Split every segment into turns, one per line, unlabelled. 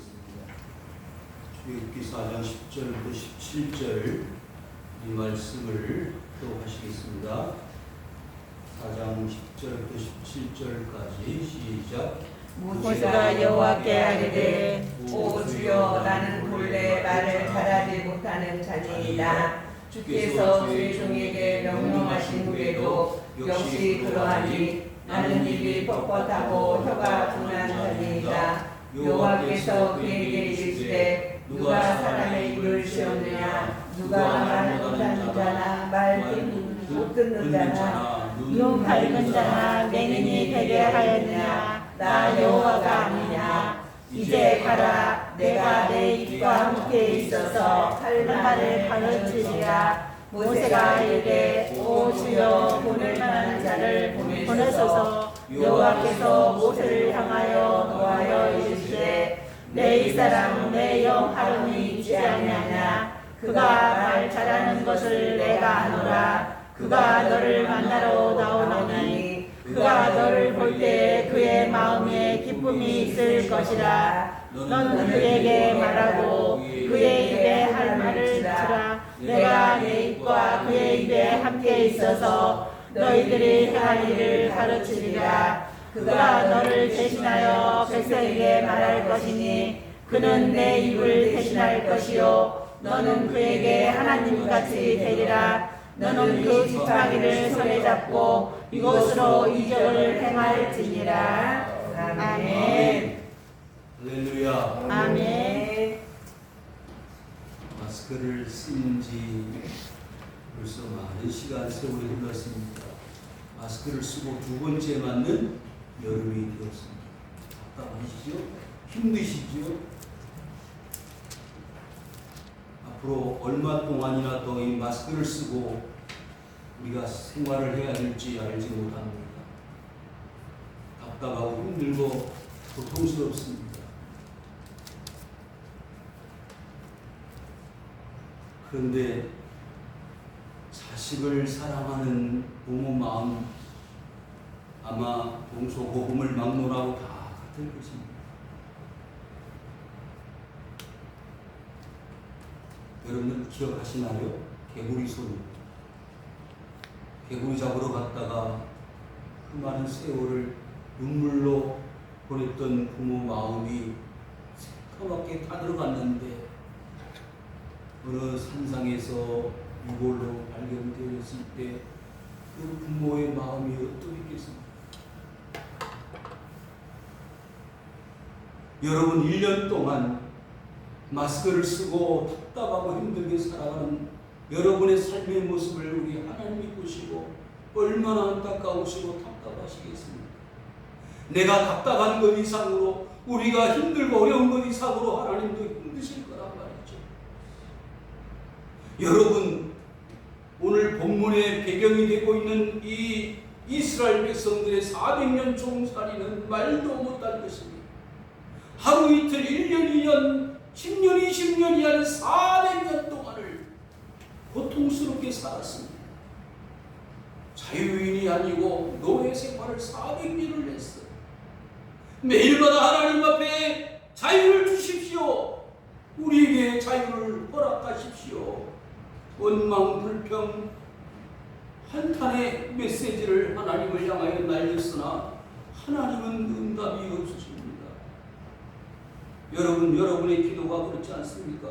하시겠습니다. 출애굽기 4장 10절부터 17절 이 말씀을 또 하시겠습니다. 4장 10절부터 17절까지 시작.
모세가 여호와께 아뢰되 오 주여 나는 본래 말을 잘하지 못하는 자니이다. 주께서 주의 종에게 명령하신 후에도 역시 그러하니 나는 입이 뻣뻣하고 혀가 둔한 자니이다. 여호와께서 그에게 이르시되 누가 사람의 입을 씌웠느냐 누가 말을 못하는 자나 말 못 듣는 자나 눈 밝은 자나 맹인이 되게 하였느냐 나 여호와가 아니냐. 이제 가라. 내가 내 입과 함께 있어서 할 말을 가르치리라. 모세가 이르되 오 주여 보낼 만한 자를 보내소서. 여호와께서 모세를 향하여 노하여 이르시되 내 이 사람 내 영 아론이 있지 아니하냐. 그가 말 잘하는 것을 내가 아노라. 그가 너를 만나러 나오나니 그가 너를 볼 때 그의 마음에 기쁨이 있을 것이라. 너는 그에게 말하고 그의 입에 할 말을 주라. 내가 내 입과 그의 입에 함께 있어서 너희들이 행할 일을 가르치리라. 그가 너를 대신하여 백성에게 말할 것이니 그는 내 입을 대신할 것이요 너는 그에게 하나님같이 되리라. 너는 그 지팡이를 손에 잡고 이곳으로 이적을 행할지니라. 아멘.
할렐루야.
아멘.
마스크를 쓴 지 벌써 많은 시간 세월이 흘렀습니다. 마스크를 쓰고 두 번째 맞는 여름이 되었습니다. 답답하시죠? 힘드시죠? 앞으로 얼마 동안이나 더 이 마스크를 쓰고 우리가 생활을 해야 될지 알지 못합니다. 답답하고 힘들고 고통스럽습니다. 그런데 자식을 사랑하는 부모 마음 아마 동서고금을 막론하고 다 같을 것입니다. 여러분들 기억하시나요? 개구리 소리. 개구리 잡으러 갔다가 그 많은 세월을 눈물로 보냈던 부모 마음이 새까맣게 타들어갔는데 어느 산상에서 이골로 발견되었을 때 그 부모의 마음이 어떠했겠습니까? 여러분 1년 동안 마스크를 쓰고 답답하고 힘들게 살아가는 여러분의 삶의 모습을 우리 하나님이 보시고 얼마나 안타까우시고 답답하시겠습니까? 내가 답답한 것 이상으로 우리가 힘들고 어려운 것 이상으로 하나님도 힘드실 거란 말이죠. 여러분 오늘 본문의 배경이 되고 있는 이 이스라엘 백성들의 400년 종살이는 말도 못할 것입니다. 하루 이틀 1년 2년 10년 20년이 아닌 400년 동안을 고통스럽게 살았습니다. 자유인이 아니고 노예 생활을 400년을 했어요. 매일마다 하나님 앞에 자유를 주십시오. 우리에게 자유를 허락하십시오. 원망 불평 한탄의 메시지를 하나님을 향하여 날렸으나 하나님은 응답이 없으십니다. 여러분, 여러분의 기도가 그렇지 않습니까?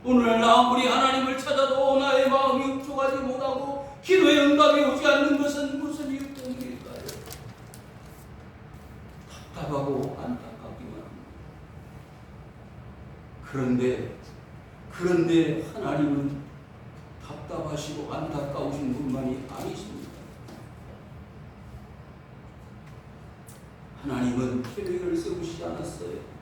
오늘 아무리 하나님을 찾아도 나의 마음이 흡족하지 못하고 기도의 응답이 오지 않는 것은 무슨 이유 때문일까요? 답답하고 안타깝기만 합니다. 그런데 하나님은 답답하시고 안타까우신 분만이 아니십니다. 하나님은 계획을 세우시지 않았어요.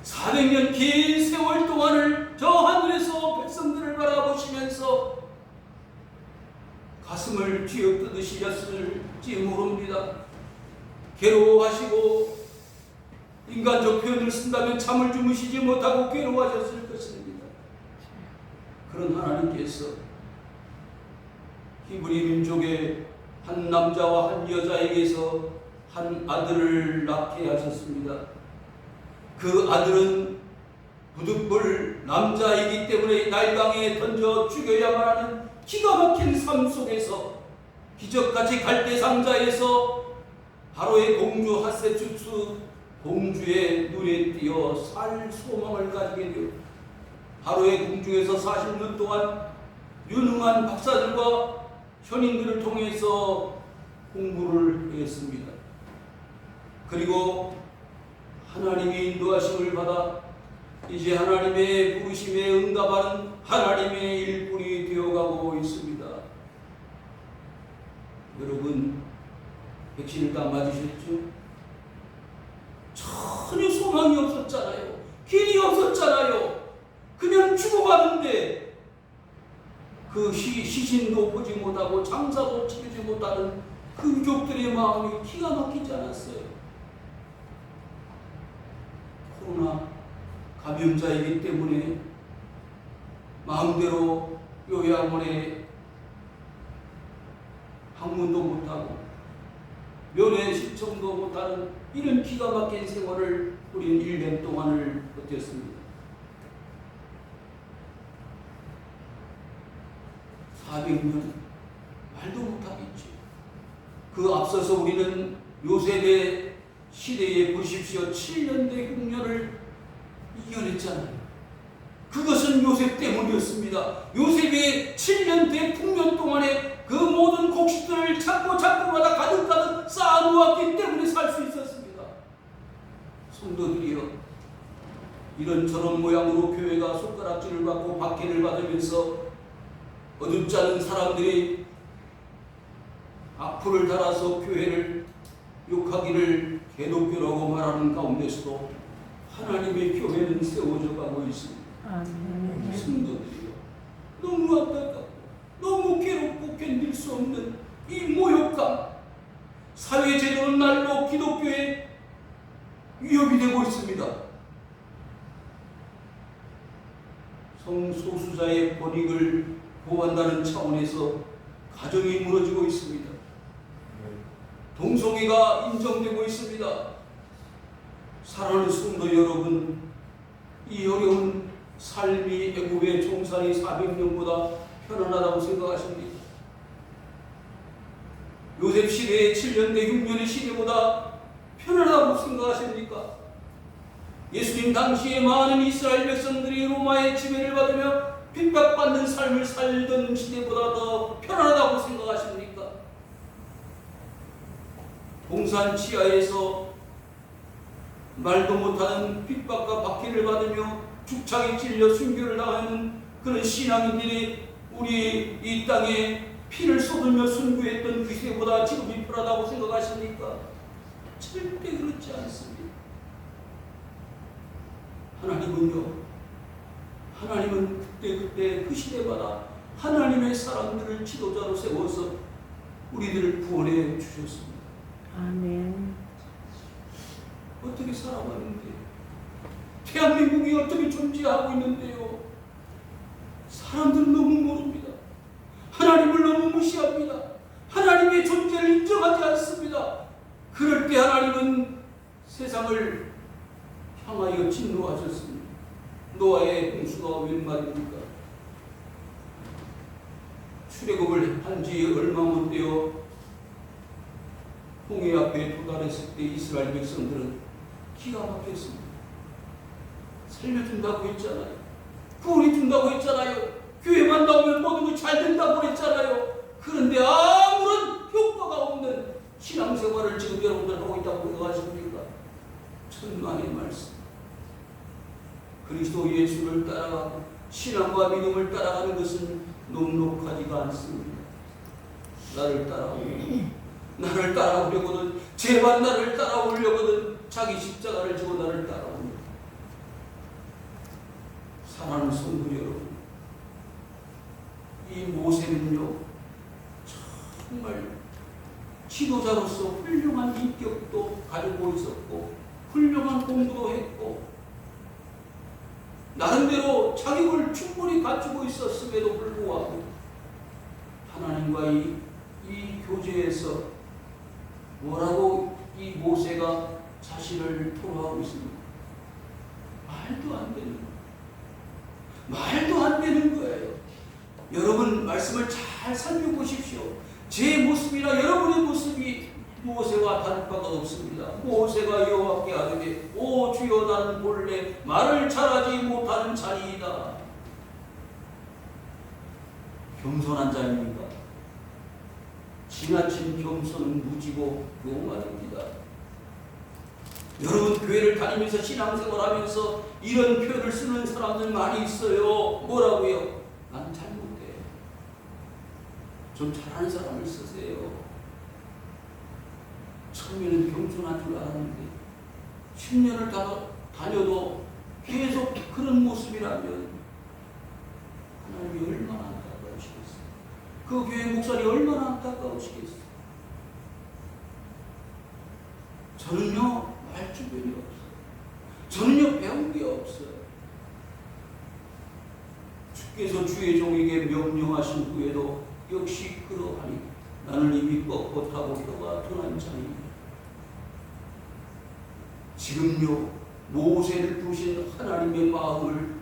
400년 긴 세월 동안을 저 하늘에서 백성들을 바라보시면서 가슴을 쥐어뜯으시렸을지 모릅니다. 괴로워하시고 인간적 표현을 쓴다면 잠을 주무시지 못하고 괴로워하셨을 것입니다. 그런 하나님께서 히브리 민족의 한 남자와 한 여자에게서 한 아들을 낳게 하셨습니다. 그 아들은 부득불 남자이기 때문에 날강에 던져 죽여야만 하는 기가 막힌 삶 속에서 기적같이 갈대상자에서 바로의 공주 하세추스 공주의 눈에 띄어 살 소망을 가지게 되어 바로의 궁중에서 40년 동안 유능한 박사들과 현인들을 통해서 공부를 했습니다. 그리고 하나님의 인도하심을 받아 이제 하나님의 부르심에 응답하는 하나님의 일꾼이 되어가고 있습니다. 여러분, 백신을 다 맞으셨죠? 전혀 소망이 없었잖아요. 길이 없었잖아요. 그냥 죽어가는데 그 시신도 보지 못하고 장사도 치르지 못하는 그 유족들의 마음이 기가 막히지 않았어요. 코로나 감염자이기 때문에 마음대로 요양원에 방문도 못하고 면회 신청도 못하는 이런 기가 막힌 생활을 우리는 1년 동안을 버텼습니다. 400년 말도 못하겠죠. 그 앞서서 우리는 요셉의 시대에 보십시오. 7년대 흉년을 이겨냈잖아요. 그것은 요셉 때문이었습니다. 요셉의 7년대 풍년 동안에 그 모든 곡식들을 찾고마다 가득가득 쌓아놓았기 때문에 살 수 있었습니다. 성도들이여, 이런저런 모양으로 교회가 손가락질을 받고 박해를 받으면서 어둡지 않은 사람들이 악플을 달아서 교회를 욕하기를 개독교라고 말하는 가운데서도 하나님의 교회는 세워져 가고 있습니다.
아멘.
성도들이요, 너무 안타깝고 너무 괴롭고 견딜 수 없는 이 모욕감, 사회제도는 날로 기독교에 위협이 되고 있습니다. 성소수자의 권익을 보호한다는 차원에서 가정이 무너지고 있습니다. 동성애가 인정되고 있습니다. 사랑하는 성도 여러분, 이 어려운 삶이 애굽의 종살이 400년보다 편안하다고 생각하십니까? 요셉 시대의 7년대 흉년의 시대보다 편안하다고 생각하십니까? 예수님 당시에 많은 이스라엘 백성들이 로마의 지배를 받으며 핍박받는 삶을 살던 시대보다 더 편안하다고 생각하십니까? 동산 치하에서 말도 못하는 핍박과 박해를 받으며 죽창에 찔려 순교를 당하는 그런 신앙인들이 우리 이 땅에 피를 쏟으며 순교했던 그 시대보다 지금이 편하다고 생각하십니까? 절대 그렇지 않습니다. 하나님은 그때 그 시대마다 하나님의 사람들을 지도자로 세워서 우리들을 구원해 주셨습니다.
아멘.
어떻게 살아가는데, 대한민국이 어떻게 존재하고 있는데요. 사람들은 너무 모릅니다. 하나님을 너무 무시합니다. 하나님의 존재를 인정하지 않습니다. 그럴 때 하나님은 세상을 향하여 진노하셨습니다. 노아의 홍수가 웬 말입니까? 출애굽을 한 지 얼마 못 되어 홍해 앞에 도달했을 때 이스라엘 백성들은 기가 막혔습니다. 살려준다고 했잖아요. 구원해 준다고 했잖아요. 교회만 나오면 모든 거 잘 된다고 했잖아요. 그런데 아무런 효과가 없는 신앙생활을 지금 여러분들 하고 있다고 생각하십니까? 천만의 말씀. 그리스도 예수를 따라가고 신앙과 믿음을 따라가는 것은 녹록하지가 않습니다. 나를 따라오려거든, 제발 나를 따라오려거든 자기 십자가를 지고 나를 따라옵니다. 사랑하는 성도 여러분, 이 모세는요 정말 지도자로서 훌륭한 인격도 가지고 있었고 훌륭한 공부도 했고 나름대로 자격을 충분히 갖추고 있었음에도 불구하고 하나님과 이 교제에서 뭐라고 이 모세가 자신을 토로하고 있습니다. 말도 안 되는 거예요. 말도 안 되는 거예요. 여러분 말씀을 잘 살펴보십시오. 제 모습이나 여러분의 모습이 모세와 다를 바가 없습니다. 모세가 여호와께 아뢰되 오 주여 나는 본래 말을 잘하지 못하는 자니이다. 겸손한 자입니까? 지나친 겸손은 무지고 용만입니다. 여러분 교회를 다니면서 신앙생활하면서 이런 표현을 쓰는 사람들 많이 있어요. 뭐라고요? 나는 잘 못해. 좀 잘하는 사람을 쓰세요. 처음에는 겸손한 줄 알았는데 10년을 다녀도 계속 그런 모습이라면 하나님이 얼마나 안타까우시겠어요. 그 교회 목사님 얼마나 안타까우시겠어요. 저는요 말 주변이 없어요. 저는요 배운 게 없어요. 주께서 주의 종에게 명령하신 후에도 역시 그러하니 나는 입이 뻣뻣하고 혀가 둔한 자입니다. 지금요 모세를 부르신 하나님의 마음을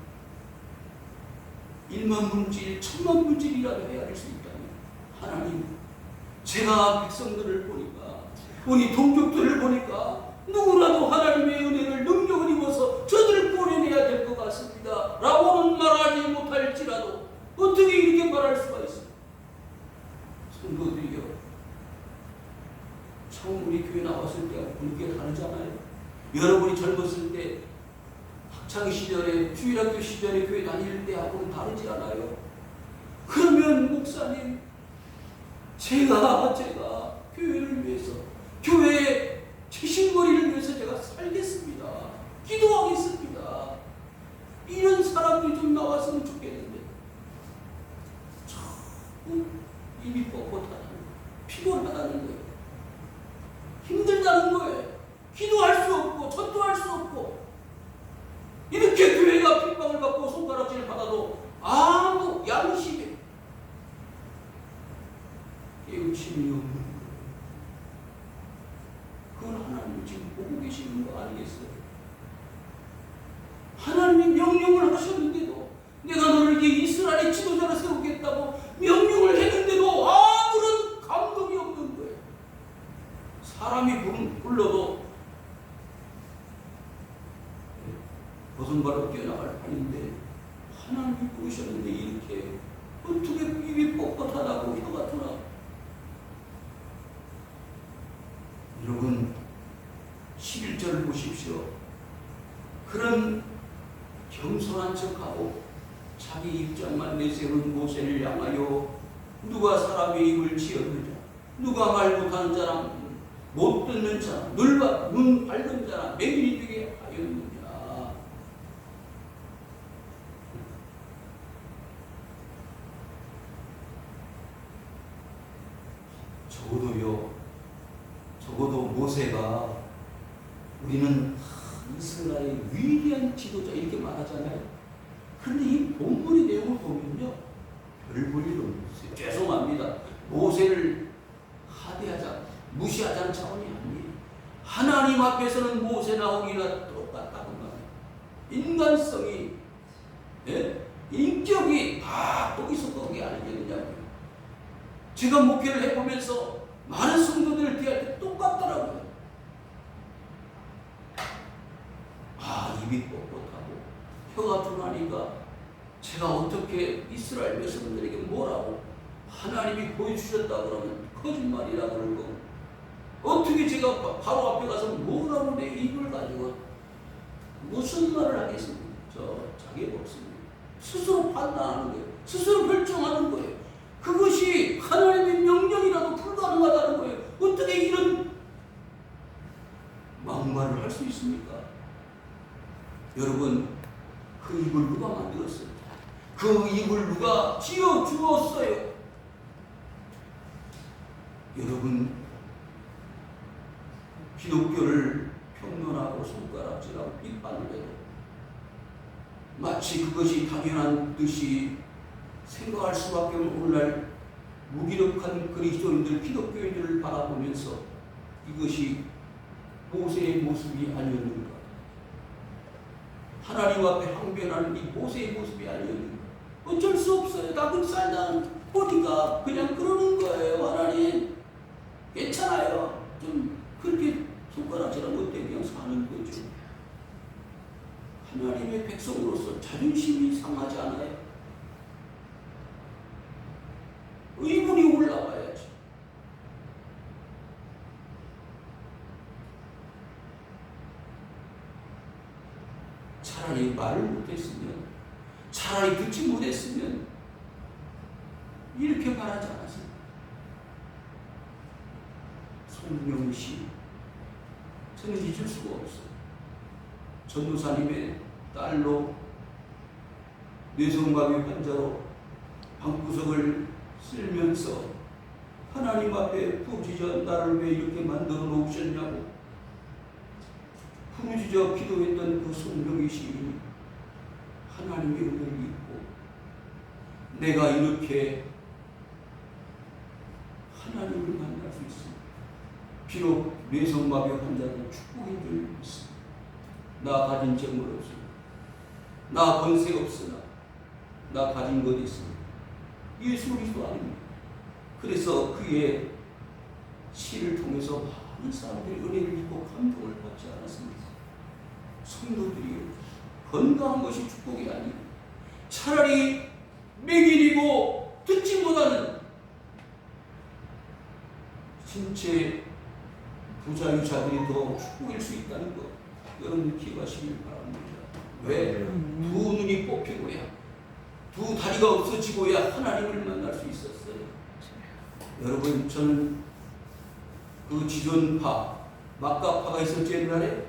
1만 분질, 1000만 분질이라도 헤아릴 수 있다면 하나님, 제가 백성들을 보니까 우리 동족들을 보니까 누구라도 하나님의 은혜를 능력을 입어서 저들을 보내내야 될 것 같습니다 라고는 말하지 못할지라도 어떻게 이렇게 말할 수가 있습니까? 성도들이요, 처음 우리 교회 나왔을 때하고 분위기가 다르잖아요. 여러분이 젊었을 때 학창시절에 주일학교 시절에 교회 다닐 때하고는 다르지 않아요? 그러면 목사님, 제가 교회를 위해서, 교회의 최신거리를 위해서 제가 살겠습니다. 기도하겠습니다. 이런 사람들이 좀 나왔으면 좋겠는데 자꾸 입이 뻣뻣하다는, 피곤하다는 거예요. 힘들다는 거예요. 기도할 수 없고 전도할 수 없고 이렇게 교회가 핍박을 받고 손가락질을 받아도 아무 양심에 깨우침이 없는 거예요. 그건 하나님이 지금 보고 계시는 거 아니겠어요? 하나님이 명령을 하셨는데도, 내가 너를 이제 이스라엘의 지도자로 세우겠다고 명령을 했는데도 아무런 감동이 없는 거예요. 사람이 불러도 벗은발로 뛰어나갈 판인데 하나님이 부르셨는데 이렇게 어떻게 입이 뻣뻣하다고 혀 같으나. 여러분 11절을 보십시오. 그런 겸손한 척하고 자기 입장만 내세우는 모세를 향하여 누가 사람의 입을 지었느냐, 누가 말 못하는 자랑, 못 듣는 자랑, 눈 밝은 자랑, 맹인이 되게 하였느냐. 적어도 모세가 우리는 이스라엘의 위대한 지도자 이렇게 말하잖아요. 그런데 이 본문의 내용을 보면요, 별 볼 일 없어요. 죄송합니다. 모세를 하대하자, 무시하자는 차원이 아니에요. 하나님 앞에서는 모세나 우리나 똑같다고 말해요. 인간성이, 인격이 다 거기서 거기 아니겠느냐고요. 제가 목회를 해보면서 많은 성도들을 대할 때 똑같더라고요. 입이 뻣뻣하고 혀가 둔하니까 제가 어떻게 이스라엘 백성들에게 뭐라고 하나님이 보여주셨다 그러면 거짓말이라 그러고, 어떻게 제가 바로 앞에 가서 뭐라고 내 입을 가지고 무슨 말을 하겠습니까? 저 자격 없습니다. 스스로 판단하는 거예요. 스스로 결정하는 거예요. 그것이 하나님의 명령이라도 불가능하다는 거예요. 어떻게 이런 막말을 할 수 있습니까? 여러분, 그 입을 누가 만들었어요? 그 입을 누가 지어 주었어요? 여러분, 기독교를 평론하고 손가락질하고 비판을 해도 마치 그것이 당연한 듯이 생각할 수밖에 없는 오늘날 무기력한 그리스도인들, 기독교인들을 바라보면서 이것이 모세의 모습이 아니었는가. 하나님 앞에 항변하는 이 모세의 모습이 아니었는가. 어쩔 수 없어요. 다 살다 보니까 그냥 그러는 거예요. 하나님 괜찮아요. 좀 그렇게 손가락질하면 어때? 그냥 사는 거죠. 하나님의 백성으로서 자존심이 상하지 않아요? 의문이 올라와야지. 차라리 말을 못했으면, 차라리 듣지 못했으면 이렇게 말하지 않았습니다. 송명시, 저는 잊을 수가 없어요. 전도사님의 딸로 뇌성마비 환자로 방구석을 쓸면서 하나님 앞에 부르짖어 나를 왜 이렇게 만들어 놓으셨냐고 부르짖어 기도했던 그 송명희 시인이 하나님의 은혜를 입고 내가 이렇게 하나님을 만날 수 있습니다. 비록 뇌성마비 환자도 축복인 줄 믿습니다. 나 가진 재물 없으나, 나 권세 없으나, 나 가진 것 있습니다. 예수 그리스도 아닙니다. 그래서 그의 시를 통해서 많은 사람들이 은혜를 입고 감동을 받지 않았습니다. 성도들이요, 건강한 것이 축복이 아니고 차라리 맹인이고 듣지 못하는 신체 부자유자들이 더 축복일 수 있다는 것 여러분 기억하시길 바랍니다. 왜? 두 눈이 뽑히고야 두 다리가 없어지고야 하나님을 만날 수 있었어요. 여러분, 저는 그 지존파 막가파가 있었죠. 옛날에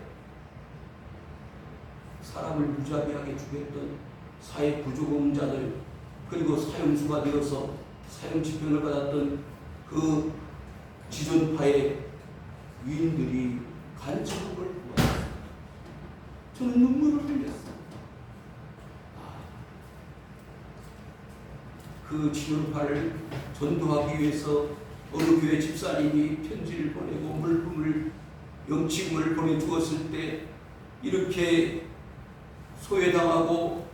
사람을 무자비하게 죽였던 사회 부조공자들, 그리고 사형수가 되어서 사형집행을 받았던 그 지존파의 위인들이 간첩을 구하였습니다. 저는 눈물을 흘렸어요. 그 지존파를 전도하기 위해서 어느 교회 집사님이 편지를 보내고 물품을, 영치금을 보내주었을 때 이렇게 소외당하고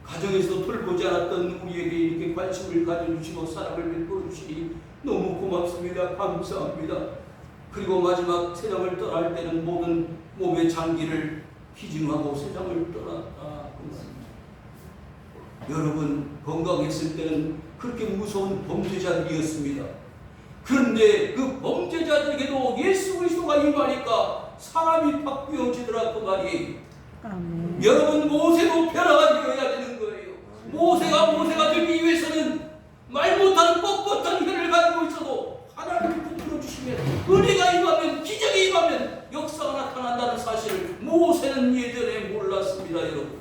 가정에서 돌보지 않았던 우리에게 이렇게 관심을 가져주시고 사랑을 베풀어 주시니 너무 고맙습니다. 감사합니다. 그리고 마지막 세상을 떠날 때는 모든 몸의 장기를 기증하고 세상을 떠났다. 여러분, 건강했을 때는 그렇게 무서운 범죄자들이었습니다. 그런데 그 범죄자들에게도 예수 그리스도가 임하니까 사람이 바뀌어지더라 그 말이에요. 여러분, 모세도 변화가 되어야 되는 거예요. 모세가 되기 위해서는 말 못하는 뻣뻣한 혀를 가지고 있어도 하나님을 붙들어 주시면, 은혜가 임하면, 기적이 임하면 역사가 나타난다는 사실을 모세는 예전에 몰랐습니다. 여러분,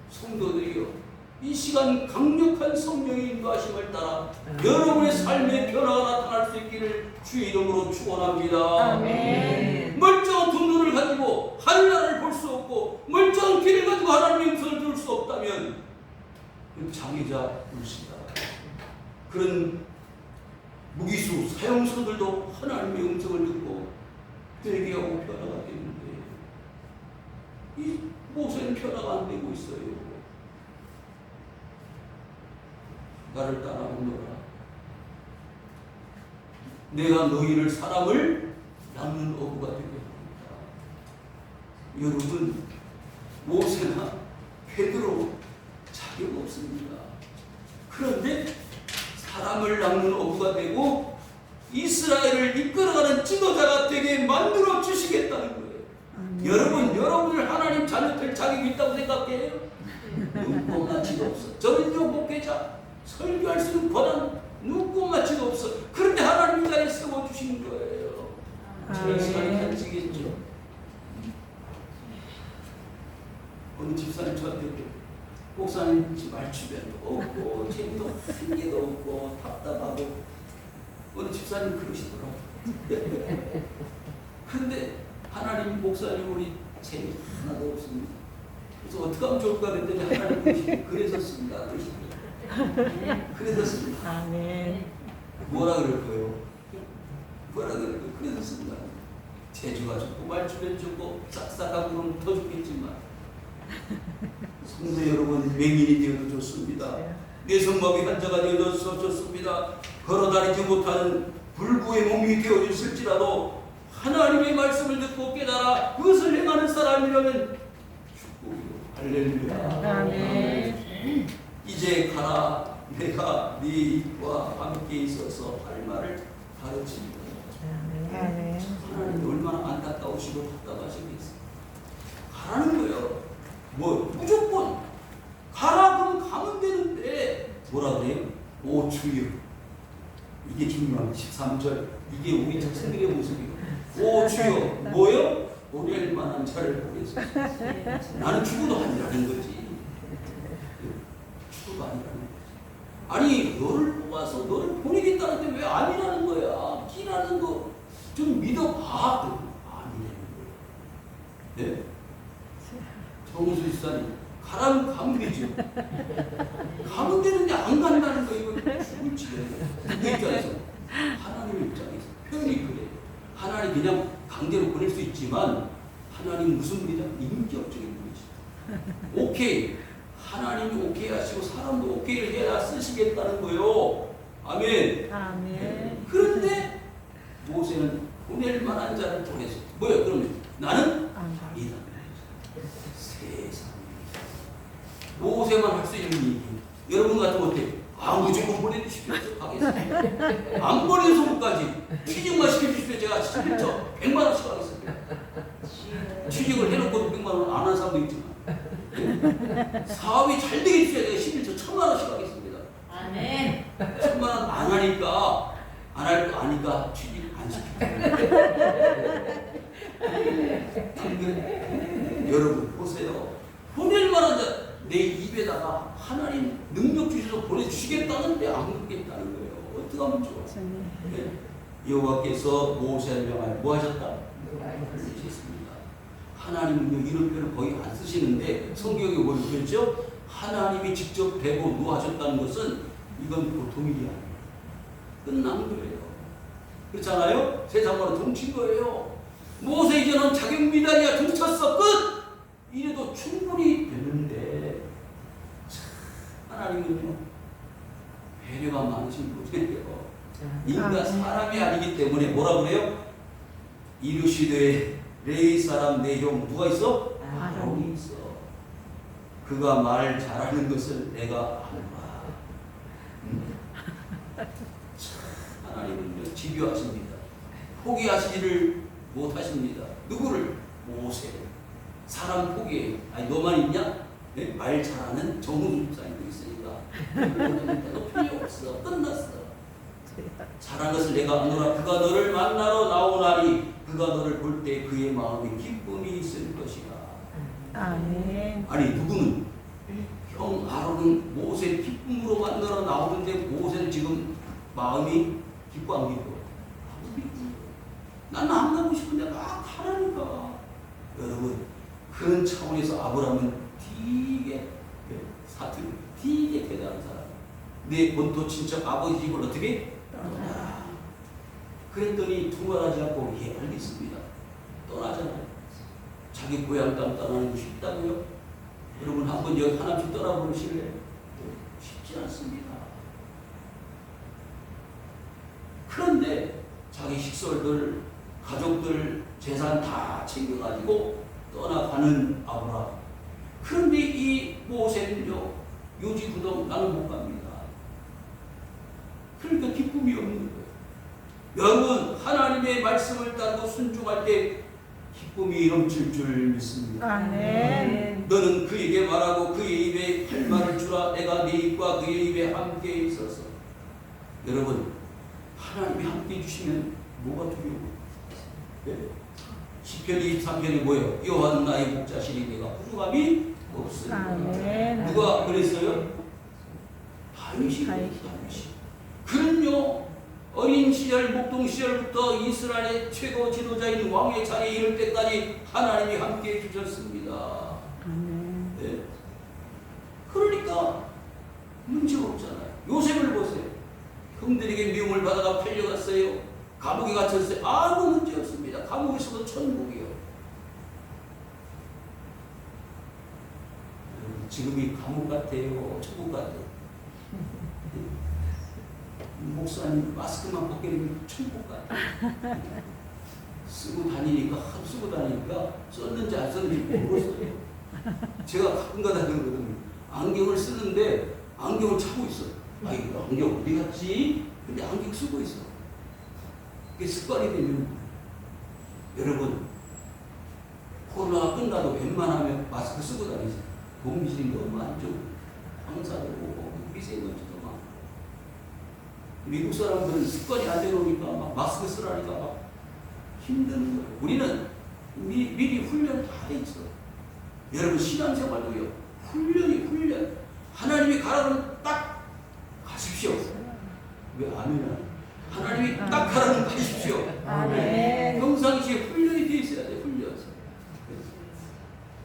성도들이요, 이 시간 강력한 성령의 인도하심을 따라 여러분의 삶의 변화가 나타날 수 있기를 주의 이름으로 축원합니다.
아멘.
멀쩡한 두 눈을 가지고 하늘나라를 볼 수 없고 멀쩡한 귀를 가지고 하나님의 음성을 들을 수 없다면 장애자 불시다. 그런 무기수 사형수들도 하나님의 음성을 듣고 회개하고 변화가 되는데 이 모세는 변화가 안 되고 있어요. 나를 따라오너라. 내가 너희를 사람을 낳는 어부가 되게 합니다. 여러분, 모세나 베드로 자격 없습니다. 그런데 사람을 낳는 어부가 되고 이스라엘을 이끌어가는 지도자가 되게 만들어 주시겠다는 거예요. 여러분, 여러분을 하나님 자녀 될 자격이 있다고 생각해요? 눈꼽만치도 없어. 저는 목회자 설교할 수 있는 권한 눈꼽만치도 없어. 그런데 하나님 자리에 세워주신 거예요. 저희 시간이 간직했죠. 어느 집사님 저한테 목사님 집 말주변도 없고 재미도 한 개도 없고 답답하고 어느 집사님 그러시더라고요. 그런데 하나님 목사님 우리 재미 하나도 없습니다. 그래서 어떻게 하면 좋을까 그랬더니 하나님 그러시고 그래서 씁니다. 그래서 씁니다.
아멘.
뭐라 그럴 거예요? 뭐라 그럴 거예요? 그래서 씁니다. 재주가 좋고 말주변 좋고 싹싹하고 그러면 더 좋겠지만 성도 여러분, 맹인이 되어도 좋습니다. 뇌성마비 환자가 되어도 좋습니다. 걸어다니지 못하는 불구의 몸이 되어졌을지라도 하나님의 말씀을 듣고 깨달아 그것을 행하는 사람이라면 축복이요. 할렐루야.
아멘.
이제 가라. 내가 네 입과 함께 있어서 할 말을 가르칩니다.
아멘.
하나님이 얼마나 안타까우시고 답답하시겠어요. 가라는 거예요. 뭐 무조건 가라 그러면 가면 되는데 뭐라 그래요? 오 주여. 이게 중요한 13절. 이게 우리 자신들의 모습이에요. 오 주여. 뭐요? 보낼 만한 자를 보내소서. 나는 죽어도 아니라는 거지. 죽어도 아니라는 거지. 아니 너를 뽑아서 너를 보내겠다는데 왜 아니라는 거야? 끼라는 거 좀 믿어봐. 아니라는 거야. 네? 정수 집사님 가라면 가면 되죠. 가면 되는데 안 간다는 거 이거 죽을 지경이에요. 그 입장에서 하나님 입장에서 표현이 그래. 하나님 그냥 강제로 보낼 수 있지만 하나님 무슨 분이다? 인격적인 분이시다. 오케이. 하나님이 오케이 하시고 사람도 오케이를 해야 쓰시겠다는 거예요. 아멘.
아멘.
그런데 모세는 보낼 만한 자를 보냈어. 뭐야? 그러면 나는 아니다. 세상에. 모세만 할 수 있는 얘기. 여러분 같으면 어때? 무조건 보내주십시오. 하겠습니다. 안 보내서 못까지 취직만 시켜주십시오. 제가 11조 100만 원씩 하겠습니다. 취직을 해놓고도 100만 원 안 한 사람도 있지만 사업이 잘 되게 해주셔야 돼요. 11조 1000만 원씩 하겠습니다.
아멘.
1000만 원 안 하니까 안 할 거 아니까 취직 안 시켜요. 여러분 보세요. 보낼 만한 자 내 입에다가 하나님 능력 주셔서 보내주시겠다는데 안 그러겠다는 거예요. 어떻게 하면 좋아? 네? 여호와께서 모세를 명하여 뭐 하셨다? 보내셨습니다. 하나님은 이런 표현을 거의 안 쓰시는데 성경에 뭘 그랬죠? 하나님이 직접 대고 노하셨다는 것은 이건 보통 일이 아니에요. 끝난 거예요. 그렇잖아요? 세상으로 동친 거예요. 모세 이제는 자격 미달이야. 동쳤어. 끝! 이래도 충분히 되는데 하나님은요 배려가 많으신 분이에요. 인간 사람이 아니기 때문에 뭐라 그래요? 이르시되 레위 사람 내 형 누가 있어? 아론이 있어. 그가 말 잘하는 것을 내가 아노라. 하나님은 집요하십니다. 포기하시지를 못하십니다. 누구를? 모세를. 사람 포기해요. 아니 너만 있냐? 네? 말 잘하는 정훈 집사님도 있으니까 너 필요 없어. 끝났어. 잘한 것을 내가 아노라. 그가 너를 만나러 나오나니 그가 너를 볼 때 그의 마음에 기쁨이 있을 것이다.
아멘.
아니 누구는? 형 아론은 모세 기쁨으로 만나러 나오는데 모세는 지금 마음이 기뻐 안 기뻐? 나는 안 가고 싶은데 막 하라니까. 여러분 그런 차원에서 아브라함은 되게 사투리 되게 대단한 사람. 내 본토 친척 아버지 집을 어떻게? 떠나라. 그랬더니 두말하지 않고 예 알겠습니다. 떠나잖아요. 자기 고향 땅 떠나는 게 쉽다고요? 여러분 한번 여기 하나씩 떠나보실래요? 쉽지 않습니다. 그런데 자기 식솔들, 가족들, 재산 다 챙겨가지고 떠나가는 아브라함. 그런데 이 모세는요, 요지부동 나는 못 갑니다. 그러니까 기쁨이 없는 거예요. 여러분, 하나님의 말씀을 따르고 순종할 때 기쁨이 넘칠 줄 믿습니다.
아멘.
너는 그에게 말하고 그의 입에 할 말을 주라. 내가 네 입과 그의 입에 함께 있어서. 여러분, 하나님이 함께 해주시면 뭐가 두려워요? 네? 시편 23편이 뭐예요? 여호와는 나의 목자시니 내가 부족함이 없으리라.
아멘.
누가 그랬어요? 다윗이. 그는요 어린 시절 목동 시절부터 이스라엘의 최고 지도자인 왕의 자리에 이를 때까지 하나님이 함께 해주셨습니다. 네? 그러니까 문제가 없잖아요. 요셉을 보세요. 형들에게 미움을 받아가 팔려갔어요. 감옥에 갇혔어요. 아무 문제 없습니다. 감옥에서도 천국이요. 지금이 감옥 같아요, 천국 같아요. 목사님 마스크만 벗게 되면 천국 같아요. 쓰고 다니니까 하도 쓰고 다니니까 썼는지 안 썼는지 모르겠어요. 제가 가끔가다 그러거든요. 안경을 쓰는데 안경을 차고 있어. 아 이거 안경 어디 갔지? 근데 안경 쓰고 있어. 그게 습관이 되면 여러분 코로나가 끝나도 웬만하면 마스크 쓰고 다니세요. 공기질이 너무 안 좋고 황사도 오고 미세먼지도 많고 미국 사람들은 습관이 안 되니까 막 마스크 쓰라니까 막 힘든 거예요. 우리는 미리 훈련 다 돼 있어. 여러분 신앙생활도요. 훈련. 하나님이 가라면 딱 가십시오. 왜 아멘이야? 하나님이 딱 가라면 가십시오.
아멘.
평상시에 훈련이 돼 있어야 돼. 훈련.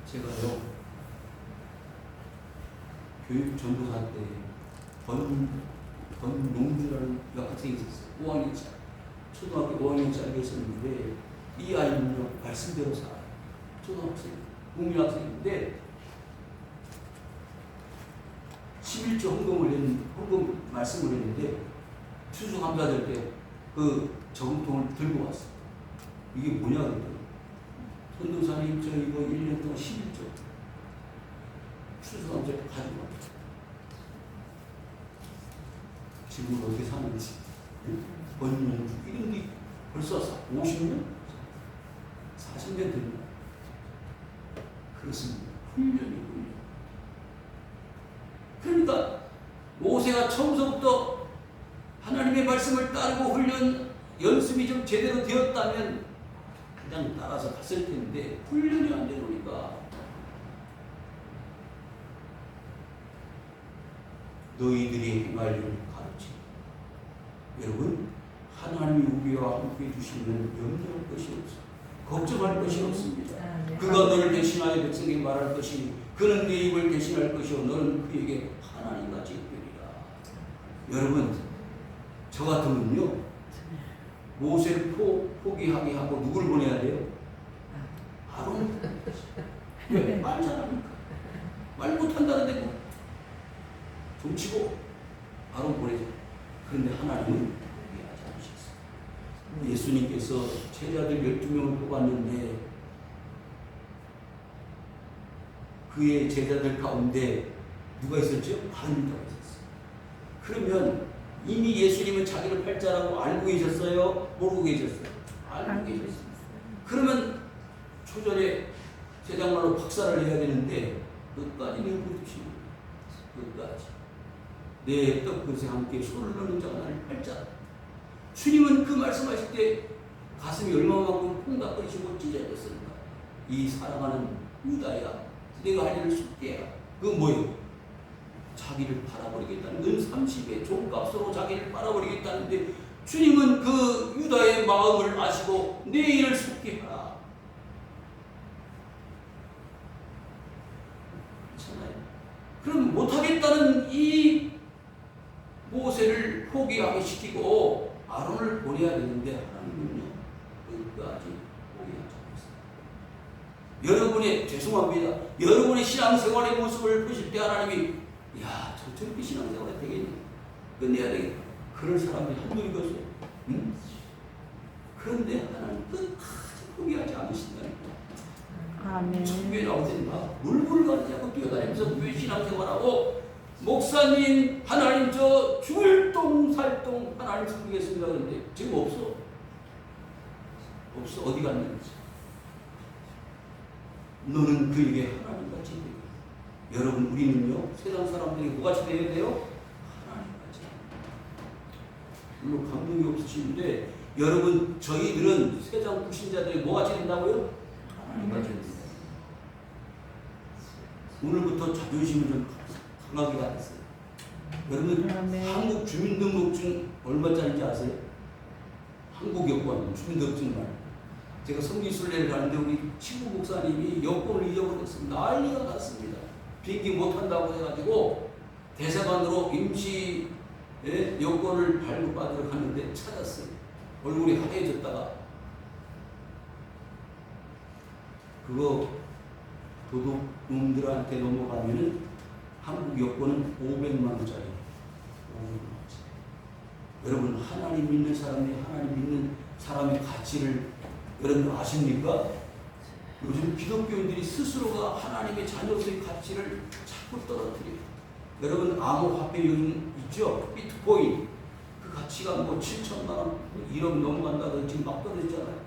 제가요 교육 전도사 때 권농주라는 여학생이 있었어요. 5학년짜리. 초등학교 5학년짜리가 있었는데 이 아이는요 말씀대로 살아요. 초등학생, 국민학생인데 11조 헌금 말씀을 했는데 추수감사절 때 그 저금통을 들고 왔어요. 이게 뭐냐 그랬더니 전도사님 저 이거 1년 동안 11조 추수감사절 때 가지고 왔어요. 지금 어떻게 사는지 번영 이런 게 벌써 50년? 40년 됩니다. 그렇습니다. 훈련이군요. 그러니까 모세가 처음부터 하나님의 말씀을 따르고 훈련 연습이 좀 제대로 되었다면 그냥 따라서 갔을 텐데 훈련이 안 되니까 너희들이 행할 일을 가르치. 여러분 하나님이 우리와 함께 주시면 염려할 것이 없어. 걱정할 것이 없습니다. 그가 너를 대신하여 백성에게 말할 것이니 그는 네 입을 대신할 것이요 너는 그에게 하나님같이 되리라. 여러분 저 같으면요 모세를 포기하게 하고 누굴 보내야 돼요? 아론을 보내야 돼요. 왜? 말 잘합니까? 말 못한다는데 뭐 좀치고 아론 보내죠. 그런데 하나님은 포기하지 않으셨어요. 예수님께서 제자들 12명을 뽑았는데 그의 제자들 가운데 누가 있었죠? 바나바가 있었어요. 그러면 이미 예수님은 자기를 팔자라고 알고 계셨어요? 모르고 계셨어요? 알고 계셨어요. 그러면 초전에 제장말로 박살을 내야 되는데 끝까지 내버려두시는 거예요. 끝까지. 내 떡그릇에 함께 손을 넣는 자가 나를 팔자. 주님은 그 말씀하실 때 가슴이 얼마만큼 콩닥거리시고 찢어졌습니다. 이 사랑하는 유다야 내가 할 일을 쉽게 해라. 그건 뭐예요? 자기를 팔아버리겠다는 건 30의 종값으로 자기를 팔아버리겠다는데 주님은 그 유다의 마음을 아시고 내 일을 속게 하라. 그렇잖아요. 그럼 못하겠다는 이 모세를 포기하게 시키고 아론을 보내야 되는데 하나님은요 끝까지 포기하지 않았어요. 여러분의 죄송합니다. 여러분의 신앙생활의 모습을 보실 때 하나님이 야, 저렇게 신앙생활이 되겠니? 끝내야 되겠다. 그럴 사람이 한둘이겠어요. 응? 그런데 하나님 끝까지 포기하지 않으신다니까.
아멘.
교회 나올 때는 막 물불가지 않고 뛰어다니면서 교회 신앙생활하고 목사님 하나님 저 죽을 똥 살똥 하나님 섬기겠습니다. 그런데 지금 없어. 어디 갔는지. 너는 그에게 하나님같이 되고 여러분 우리는요 세상 사람들이 뭐같이 되어야 돼요? 하나님같이. 물론 감동이 없으시는데 여러분 저희들은 세상 불신자들이 뭐같이 된다고요? 하나님같이 된다. 오늘부터 자존심을 좀 강하게 하겠어요. 여러분 한국 주민등록증 얼마짜리인지 아세요? 한국 여권 주민등록증만. 제가 성지순례를 가는데 우리 친구 목사님이 여권을 잊어버렸습니다. 난리가 났습니다. 비행기 못한다고 해가지고 대사관으로 임시 여권을 발급받으러 갔는데 찾았어요. 얼굴이 하얘졌다가 그거 도둑놈들한테 넘어가면은 한국 여권은 500만 원짜리. 500만 원짜리. 여러분 하나님 믿는 사람이 하나님 믿는 사람의 가치를 여러분 아십니까? 요즘 기독교인들이 스스로가 하나님의 자녀로서의 가치를 자꾸 떨어뜨려요. 여러분 암호화폐 요즘 있죠? 비트코인 그 가치가 뭐 7천만 원, 1억 넘어간다든지 지금 막 떨어지잖아요.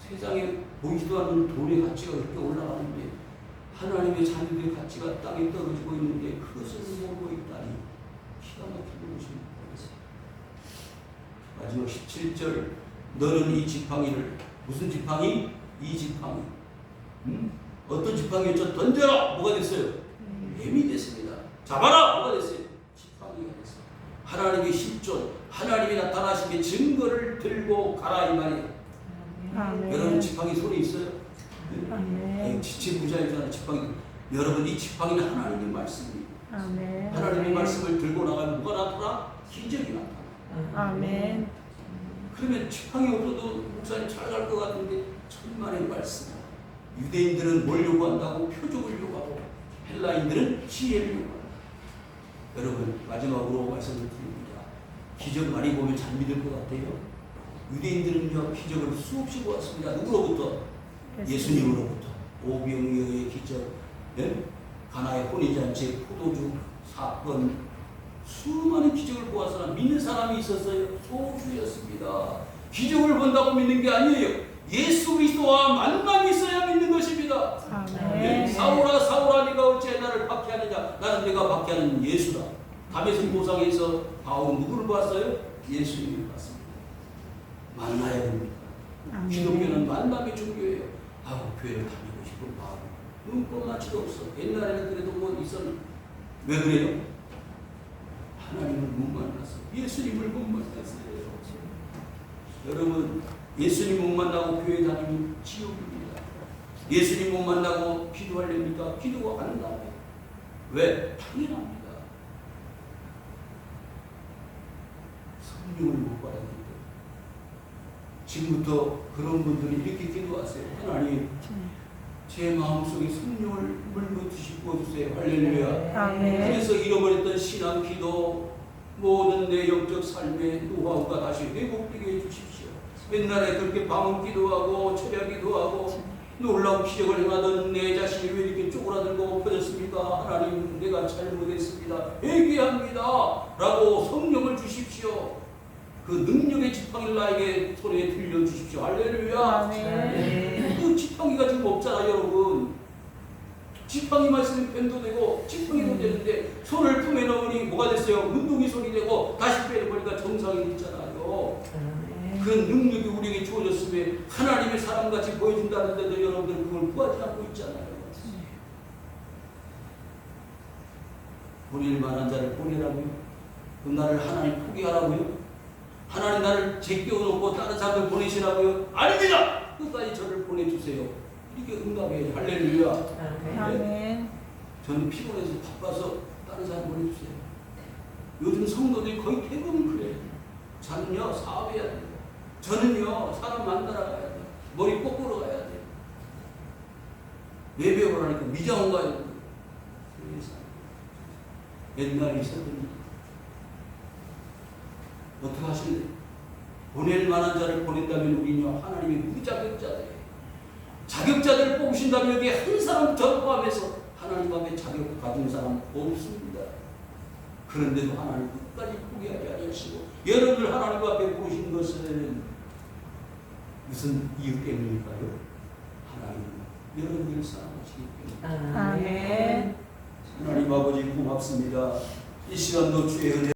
세상에 보이지도 않는 돈의 가치가 그렇게 올라가는데 하나님의 자녀들의 가치가 땅에 떨어지고 있는데 그것을 모르고 있다니 기가 막힌 것입니다. 마지막 17절 너는 이 지팡이를 무슨 지팡이? 이 지팡이 어떤 지팡이였죠? 던져라! 뭐가 됐어요? 뱀이 됐습니다. 잡아라! 뭐가 됐어요? 지팡이가 됐어요. 하나님의 실존 하나님이 나타나신 게 증거를 들고 가라 이 말이에요. 여러분 지팡이 손에 있어요? 네? 지체부자이잖아요. 지팡이. 여러분 이 지팡이는 하나님의 말씀입니다. 하나님의 말씀을 들고 나가면 뭐가 나타나? 기적이 나타나.
아멘.
그러면 지팡이 없어도 목사님 잘 갈 것 같은데 천만의 말씀. 유대인들은 뭘 요구한다고? 표적을 요구하고 헬라인들은 지혜를 요구한다. 여러분 마지막으로 말씀을 드립니다. 기적 많이 보면 잘 믿을 것 같아요. 유대인들은요 기적을 수없이 보았습니다. 누구로부터? 예수님으로부터. 오병이어의 기적, 예? 가나의 혼인잔치, 포도주 사건, 수많은 기적을 보아서 믿는 사람이 있었어요. 소수였습니다. 기적을 본다고 믿는 게 아니에요. 예수 그리스도와 만남이 있어야 믿는 것입니다. 예? 사울아 사울아 네가 어찌 나를 박해하느냐. 나는 내가 박해하는 예수다. 담에색 도상에서 바울은 누구를 봤어요? 예수님을 봤습니다. 만나야 됩니다. 기독교는 만남이 중요해요. 교회를 다니고 싶은 마음 눈꼽만치도 없어. 옛날에는 그래도 뭐 있었는데 왜 그래요? 하나님을 못 만났어. 예수님을 못 만났어요. 여러분 예수님 못 만나고 교회 다니면 지옥입니다. 예수님 못 만나고 기도하려니까 기도가 안 나와요. 왜? 당연합니다. 성령을 못 받았기 때문에. 지금부터 그런 분들이 이렇게 기도하세요. 하나님 제 마음속에 성령을 물부으시고 부어주세요. 할렐루야. 그래서 잃어버렸던 신앙 기도 모든 내 영적 삶의 노하우가 다시 회복되게 해주십시오. 옛날에 그렇게 방언 기도하고 철야 기도하고 놀라운 기적을 행하던 내 자신이 왜 이렇게 쪼그라들고 엎어졌습니까? 하나님 내가 잘못했습니다. 회개합니다. 라고 성령을 주십시오. 그 능력의 지팡이를 나에게 손에 들려주십시오. 할렐루야. 그 지팡이가 지금 없잖아 여러분. 지팡이 말씀이 펜도 되고 지팡이도 되는데 손을 품에 넣으니 뭐가 됐어요? 운동이 손이 되고 다시 빼려보니까 정상이 됐잖아요. 그 능력이 우리에게 주어졌으며 하나님의 사람같이 보여준다는데도 여러분들 그걸 구하지 않고 있잖아요. 보낼 만한 자를 보내라고요? 그럼 나를 하나님 포기하라고요? 하나님 나를 제껴놓고 다른 사람을 보내시라고요? 아닙니다! 끝까지 저를 보내주세요. 이렇게 응답해요. 할렐루야.
아멘.
저는 피곤해서 바빠서 다른 사람 보내주세요. 요즘 성도들이 거의 대부분 그래요. 저는요 사업해야 돼요. 저는요 사람 만나러 가야 돼요. 머리 꼬꾸러 가야 돼요. 예배를 하니까 미장원 가야 돼요. 옛날에 있었던 어떻게 하실래요? 보낼 만한 자를 보낸다면 우리는 하나님의 무자격자들이에요. 자격자들을 뽑으신다면 여기에 한 사람 저 포함해서 하나님 앞에 자격을 가진 사람 없습니다. 그런데도 하나님 끝까지 포기하지 않으시고 여러분을 하나님 앞에 보신 것은 무슨 이유 때문일까요? 하나님 여러분을 사랑하시기 때문에.
아멘.
하나님 아버지 고맙습니다. 이 시간도 주의 은혜